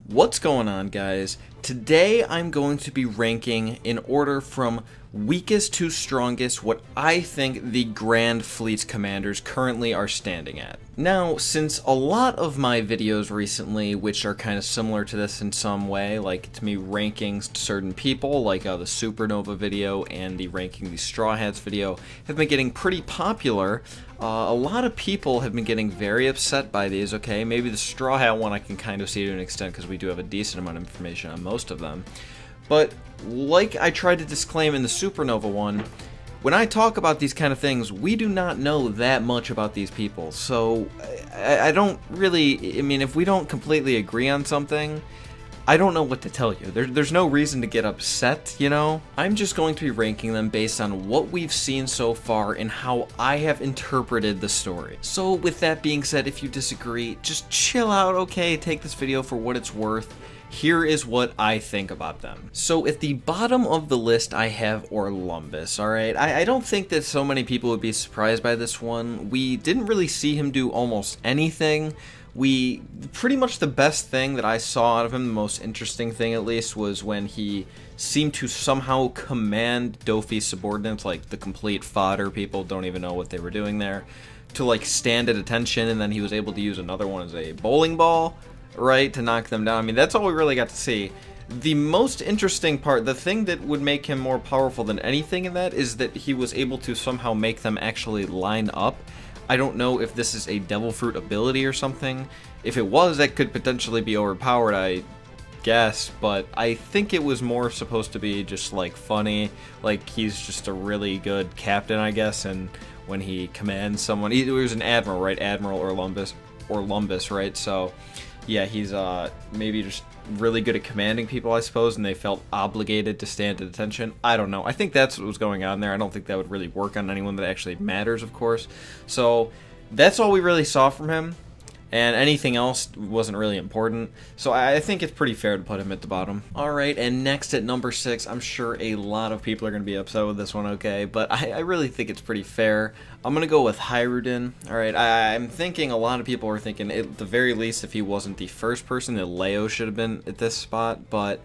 What's going on, guys? Today I'm going to be ranking in order from weakest to strongest what I think the Grand Fleet's commanders currently are standing at. Now, since a lot of my videos recently, which are kind of similar to this in some way, like to me ranking certain people, like the Supernova video and the ranking the Straw Hats video, have been getting pretty popular, a lot of people have been getting very upset by these, okay? Maybe the Straw Hat one I can kind of see to an extent because we do have a decent amount of information on most of them. But like I tried to disclaim in the Supernova one, when I talk about these kind of things, we do not know that much about these people. So I don't really, I mean, if we don't completely agree on something, I don't know what to tell you. There's no reason to get upset, you know? I'm just going to be ranking them based on what we've seen so far and how I have interpreted the story. So with that being said, if you disagree, just chill out, okay? Take this video for what it's worth. Here is what I think about them. So at the bottom of the list, I have Lumbus, alright? I don't think that so many people would be surprised by this one. We didn't really see him do almost anything. Pretty much the best thing that I saw out of him, the most interesting thing at least, was when he seemed to somehow command Dofi's subordinates, like the complete fodder people, don't even know what they were doing there, to like stand at attention, and then he was able to use another one as a bowling ball, right, to knock them down. I mean, that's all we really got to see. The most interesting part, the thing that would make him more powerful than anything in that, is that he was able to somehow make them actually line up. I don't know if this is a Devil Fruit ability or something. If it was, that could potentially be overpowered, I guess, but I think it was more supposed to be just like funny, like he's just a really good captain, I guess, and when he commands someone, he was an admiral, right? Admiral or Lumbus, right? So yeah, he's maybe just really good at commanding people, I suppose, and they felt obligated to stand at attention. I don't know. I think that's what was going on there. I don't think that would really work on anyone that actually matters, of course. So that's all we really saw from him, and anything else wasn't really important. So I think it's pretty fair to put him at the bottom. Alright, and next at number 6, I'm sure a lot of people are going to be upset with this one, okay? But I really think it's pretty fair. I'm going to go with Hyrudin. Alright, I'm thinking a lot of people are thinking, at the very least, if he wasn't the first person, that Leo should have been at this spot, but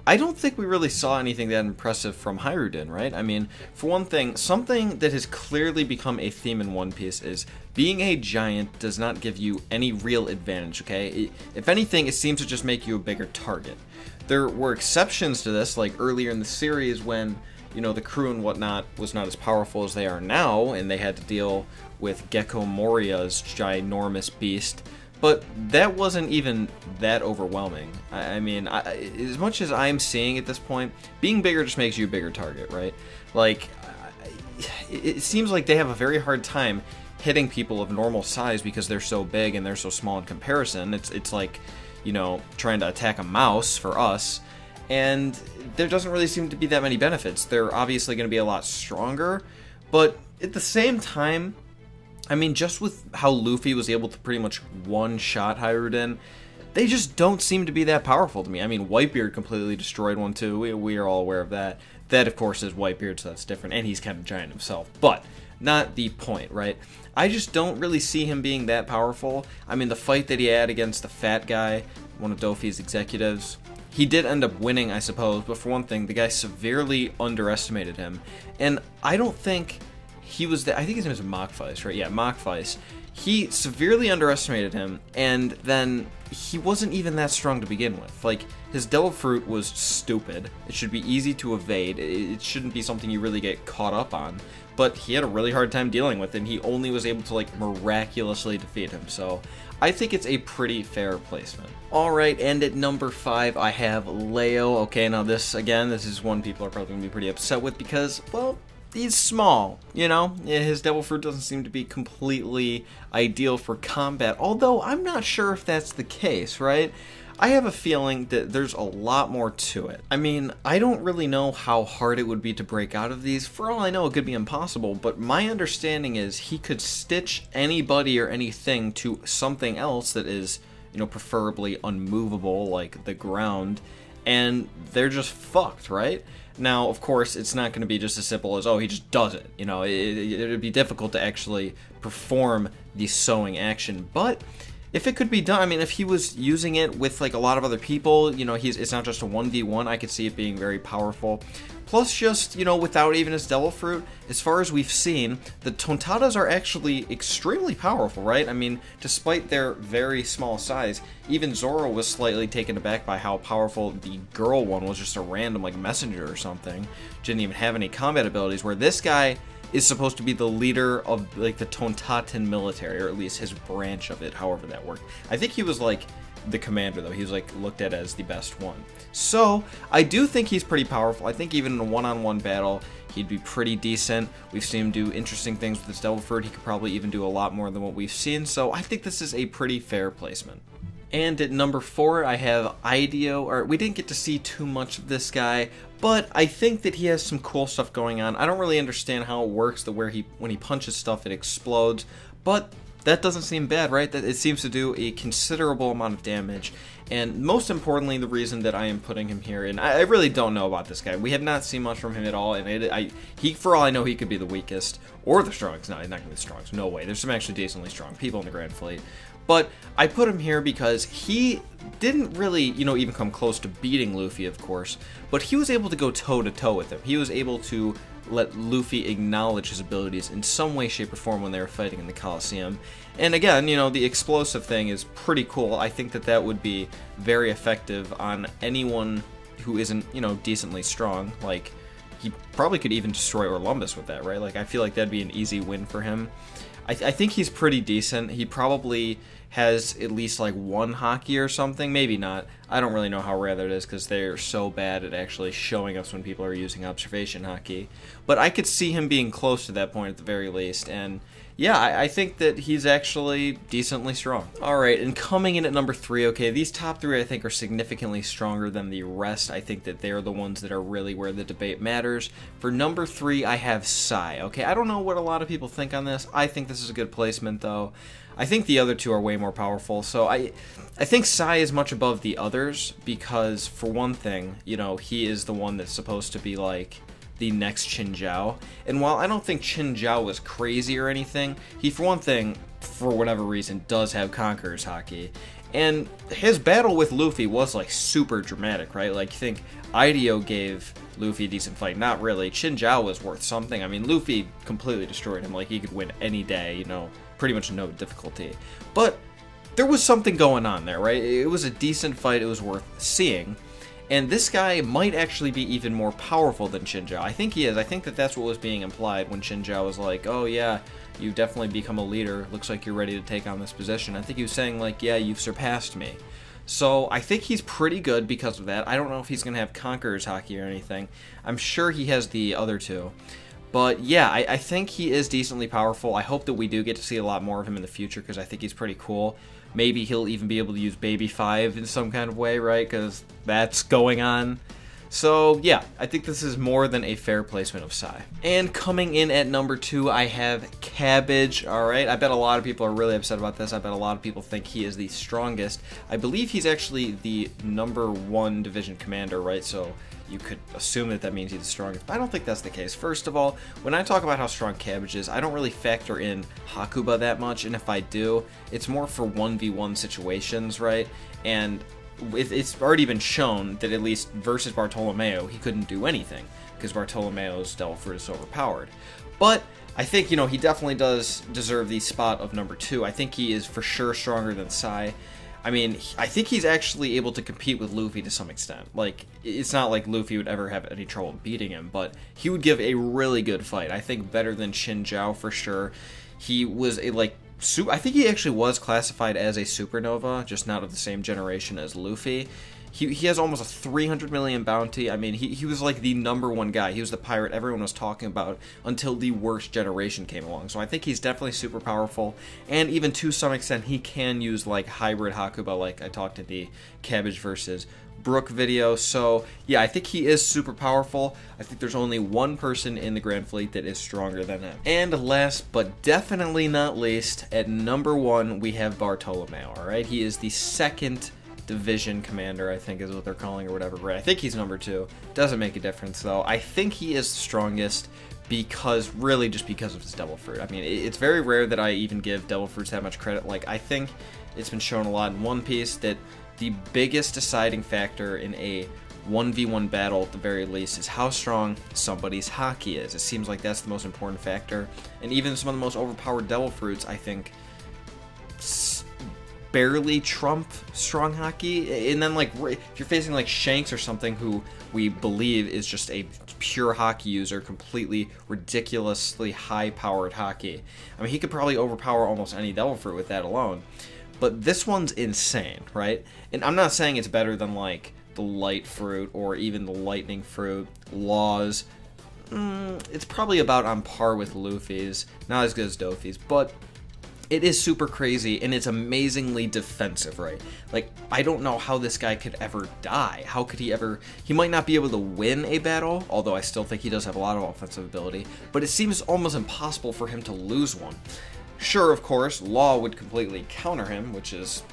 I don't think we really saw anything that impressive from Hyrudin, right? I mean, for one thing, something that has clearly become a theme in One Piece is being a giant does not give you any real advantage, okay? If anything, it seems to just make you a bigger target. There were exceptions to this, like earlier in the series when, you know, the crew and whatnot was not as powerful as they are now, and they had to deal with Gecko Moria's ginormous beast. But that wasn't even that overwhelming. I mean, as much as I'm seeing at this point, being bigger just makes you a bigger target, right? Like, it seems like they have a very hard time hitting people of normal size because they're so big and they're so small in comparison. It's like, you know, trying to attack a mouse for us, and there doesn't really seem to be that many benefits. They're obviously going to be a lot stronger, but at the same time, I mean, just with how Luffy was able to pretty much one-shot Hyrudin, they just don't seem to be that powerful to me. I mean, Whitebeard completely destroyed one too. We are all aware of that. That, of course, is Whitebeard, so that's different, and he's kind of giant himself. But not the point, right? I just don't really see him being that powerful. I mean, the fight that he had against the fat guy, one of Dofi's executives, he did end up winning, I suppose, but for one thing, the guy severely underestimated him, and I don't think he was I think his name is Mockfeist, right? Yeah, Mockfeist. He severely underestimated him, and then he wasn't even that strong to begin with. Like, his Devil Fruit was stupid. It should be easy to evade. It shouldn't be something you really get caught up on. But he had a really hard time dealing with it, and he only was able to, like, miraculously defeat him. So I think it's a pretty fair placement. Alright, and at number 5, I have Leo. Okay, now this is one people are probably going to be pretty upset with because, well, he's small, you know? His Devil Fruit doesn't seem to be completely ideal for combat, although I'm not sure if that's the case, right? I have a feeling that there's a lot more to it. I mean, I don't really know how hard it would be to break out of these. For all I know, it could be impossible, but my understanding is he could stitch anybody or anything to something else that is, you know, preferably unmovable, like the ground, and they're just fucked, right? Now, of course, it's not going to be just as simple as, oh, he just does it. You know, it would be difficult to actually perform the sewing action, but if it could be done, I mean, if he was using it with like a lot of other people, you know, it's not just a 1v1, I could see it being very powerful. Plus, just, you know, without even his Devil Fruit, as far as we've seen, the Tontatas are actually extremely powerful, right? I mean, despite their very small size, even Zoro was slightly taken aback by how powerful the girl one was, just a random, like, messenger or something. Didn't even have any combat abilities, where this guy is supposed to be the leader of, like, the Tontatan military, or at least his branch of it, however that worked. I think he was, like, the commander, though. He was, like, looked at as the best one. So, I do think he's pretty powerful. I think even in a one-on-one battle, he'd be pretty decent. We've seen him do interesting things with his Devil Fruit. He could probably even do a lot more than what we've seen, so I think this is a pretty fair placement. And at number 4, I have IDEO, or we didn't get to see too much of this guy, but I think that he has some cool stuff going on. I don't really understand how it works, when he punches stuff, it explodes, but that doesn't seem bad, right? That it seems to do a considerable amount of damage, and most importantly, the reason that I am putting him here, and I really don't know about this guy. We have not seen much from him at all, and he, for all I know, he could be the weakest, or the strongest. No, he's not going to be the strongest. No way. There's some actually decently strong people in the Grand Fleet. But I put him here because he didn't really, you know, even come close to beating Luffy, of course, but he was able to go toe-to-toe with him. He was able to let Luffy acknowledge his abilities in some way, shape, or form when they were fighting in the Coliseum. And again, you know, the explosive thing is pretty cool. I think that that would be very effective on anyone who isn't, you know, decently strong. Like, he probably could even destroy Lumbus with that, right? Like, I feel like that'd be an easy win for him. I think he's pretty decent. He probably has at least like one Haki or something. Maybe not. I don't really know how rare that is because they're so bad at actually showing us when people are using observation Haki. But I could see him being close to that point at the very least. And yeah, I think that he's actually decently strong. Alright, and coming in at number 3, okay, these top 3 I think are significantly stronger than the rest. I think that they're the ones that are really where the debate matters. For number 3, I have Sai. Okay, I don't know what a lot of people think on this. I think this is a good placement, though. I think the other two are way more powerful, so I think Sai is much above the others because, for one thing, you know, he is the one that's supposed to be, like, the next Chinjiao. And while I don't think Chinjiao was crazy or anything, he, for one thing, for whatever reason, does have Conqueror's Haki. And his battle with Luffy was, like, super dramatic, right? Like, you think IDEO gave Luffy a decent fight. Not really. Chinjiao was worth something. I mean, Luffy completely destroyed him. Like, he could win any day, you know, pretty much no difficulty. But there was something going on there, right? It was a decent fight. It was worth seeing. And this guy might actually be even more powerful than Chinjiao. I think he is. I think that that's what was being implied when Chinjiao was like, oh yeah, you've definitely become a leader. Looks like you're ready to take on this position. I think he was saying like, yeah, you've surpassed me. So I think he's pretty good because of that. I don't know if he's going to have Conqueror's Haki or anything. I'm sure he has the other two. But yeah, I think he is decently powerful. I hope that we do get to see a lot more of him in the future because I think he's pretty cool. Maybe he'll even be able to use Baby 5 in some kind of way, right? Because that's going on. So yeah, I think this is more than a fair placement of Sai. And coming in at number 2, I have Cabbage. Alright, I bet a lot of people are really upset about this. I bet a lot of people think he is the strongest. I believe he's actually the number 1 division commander, right? So you could assume that that means he's the strongest, but I don't think that's the case. First of all, when I talk about how strong Cabbage is, I don't really factor in Hakuba that much, and if I do, it's more for 1v1 situations, right? And it's already been shown that at least versus Bartolomeo, he couldn't do anything, because Bartolomeo's Devil Fruit is so overpowered. But I think, you know, he definitely does deserve the spot of number 2. I think he is for sure stronger than Sai. I mean, I think he's actually able to compete with Luffy to some extent. Like, it's not like Luffy would ever have any trouble beating him, but he would give a really good fight. I think better than Chinjiao for sure. He was a, like, I think he actually was classified as a supernova, just not of the same generation as Luffy. He has almost a 300 million bounty. I mean, he was like the number 1 guy. He was the pirate everyone was talking about until the worst generation came along. So I think he's definitely super powerful. And even to some extent, he can use like hybrid Hakuba like I talked in the Cabbage versus Brook video. So yeah, I think he is super powerful. I think there's only one person in the Grand Fleet that is stronger than him. And last but definitely not least, at number 1, we have Bartolomeo. Alright, he is the 2nd division commander, I think is what they're calling or whatever, right? I think he's number 2. Doesn't make a difference though. I think he is the strongest because, really just because of his Devil Fruit. I mean, it's very rare that I even give Devil Fruits that much credit. Like, I think it's been shown a lot in One Piece that the biggest deciding factor in a 1v1 battle, at the very least, is how strong somebody's haki is. It seems like that's the most important factor. And even some of the most overpowered devil fruits, I think, barely trump strong haki. And then, like, if you're facing, like, Shanks or something, who we believe is just a pure haki user, completely ridiculously high-powered haki, I mean, he could probably overpower almost any devil fruit with that alone. But this one's insane, right? And I'm not saying it's better than, like, the light fruit or even the lightning fruit. Laws, it's probably about on par with Luffy's, not as good as Doffy's, but it is super crazy and it's amazingly defensive, right? Like, I don't know how this guy could ever die. How could he ever... He might not be able to win a battle, although I still think he does have a lot of offensive ability, but it seems almost impossible for him to lose one. Sure, of course, Law would completely counter him, which is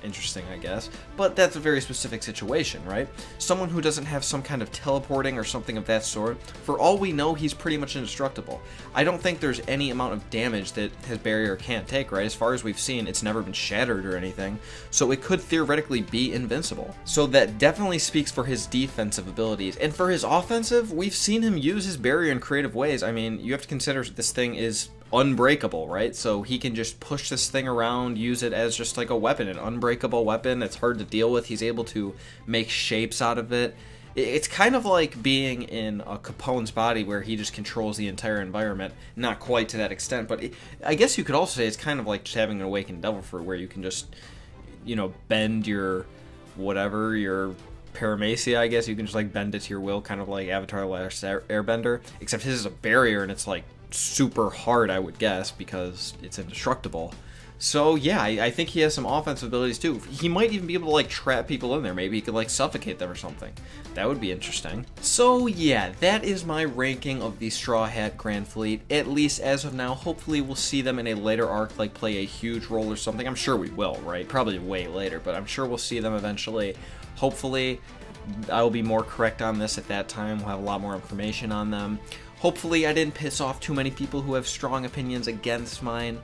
interesting, I guess, but that's a very specific situation, right? Someone who doesn't have some kind of teleporting or something of that sort, for all we know, he's pretty much indestructible. I don't think there's any amount of damage that his barrier can't take, right? As far as we've seen, it's never been shattered or anything, so it could theoretically be invincible. So that definitely speaks for his defensive abilities, and for his offensive, we've seen him use his barrier in creative ways. I mean, you have to consider this thing is unbreakable, right? So he can just push this thing around, use it as just like a weapon, an unbreakable weapon. It's hard to deal with. He's able to make shapes out of it. It's kind of like being in a Capone's body where he just controls the entire environment. Not quite to that extent, but I guess you could also say it's kind of like just having an awakened devil fruit where you can just, you know, bend your whatever, your paramecia, I guess. You can just like bend it to your will, kind of like Avatar: The Last Airbender, except his is a barrier and it's like super hard, I would guess, because it's indestructible. So yeah, I think he has some offensive abilities too. He might even be able to like trap people in there. Maybe he could like suffocate them or something. That would be interesting. So yeah, that is my ranking of the Straw Hat Grand Fleet, at least as of now. Hopefully we'll see them in a later arc, like play a huge role or something. I'm sure we will, right? Probably way later, but I'm sure we'll see them eventually. Hopefully I will be more correct on this at that time. We'll have a lot more information on them. Hopefully I didn't piss off too many people who have strong opinions against mine,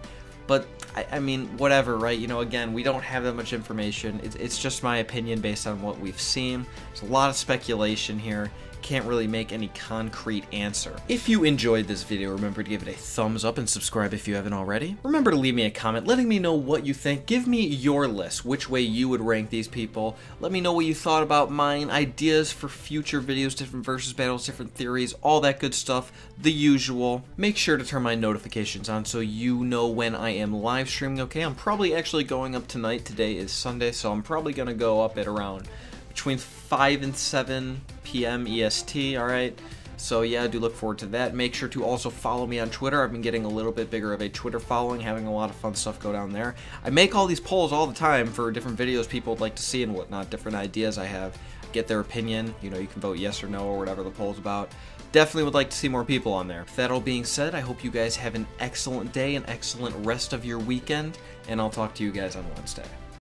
but I mean, whatever, right? You know, again, we don't have that much information. It's just my opinion based on what we've seen. There's a lot of speculation here. Can't really make any concrete answer. If you enjoyed this video, remember to give it a thumbs up and subscribe if you haven't already. Remember to leave me a comment letting me know what you think. Give me your list, which way you would rank these people. Let me know what you thought about mine, ideas for future videos, different versus battles, different theories, all that good stuff, the usual. Make sure to turn my notifications on so you know when I am live streaming, okay? I'm probably actually going up tonight. Today is Sunday, so I'm probably gonna go up at around between 5 and 7 p.m. EST, alright? So yeah, I do look forward to that. Make sure to also follow me on Twitter. I've been getting a little bit bigger of a Twitter following, having a lot of fun stuff go down there. I make all these polls all the time for different videos people would like to see and whatnot, different ideas I have. Get their opinion. You know, you can vote yes or no or whatever the poll's about. Definitely would like to see more people on there. With that all being said, I hope you guys have an excellent day, an excellent rest of your weekend, and I'll talk to you guys on Wednesday.